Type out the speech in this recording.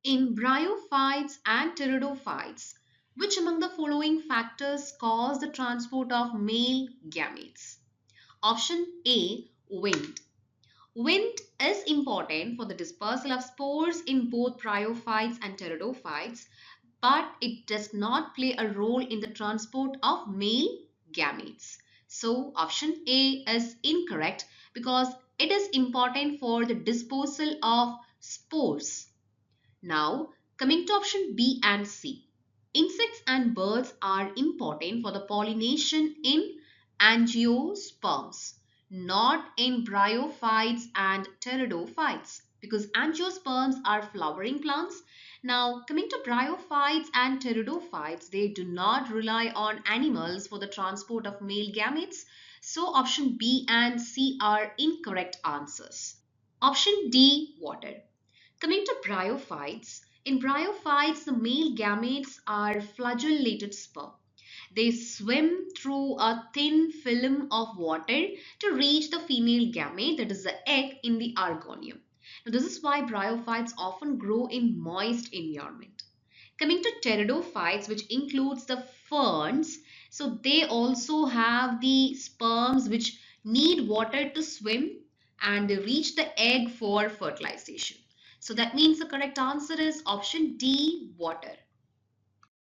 In bryophytes and pteridophytes, which among the following factors cause the transport of male gametes? Option A, wind. Wind is important for the dispersal of spores in both bryophytes and pteridophytes, but it does not play a role in the transport of male gametes. So option A is incorrect because it is important for the dispersal of spores. Now, coming to option B and C. Insects and birds are important for the pollination in angiosperms, not in bryophytes and pteridophytes, because angiosperms are flowering plants. Now, coming to bryophytes and pteridophytes, they do not rely on animals for the transport of male gametes. So, option B and C are incorrect answers. Option D, water. Coming to bryophytes, in bryophytes, the male gametes are flagellated sperm. They swim through a thin film of water to reach the female gamete, that is the egg, in the argonium. Now, this is why bryophytes often grow in moist environment. Coming to pteridophytes, which includes the ferns, so they also have the sperms which need water to swim and they reach the egg for fertilization. So that means the correct answer is option D, water.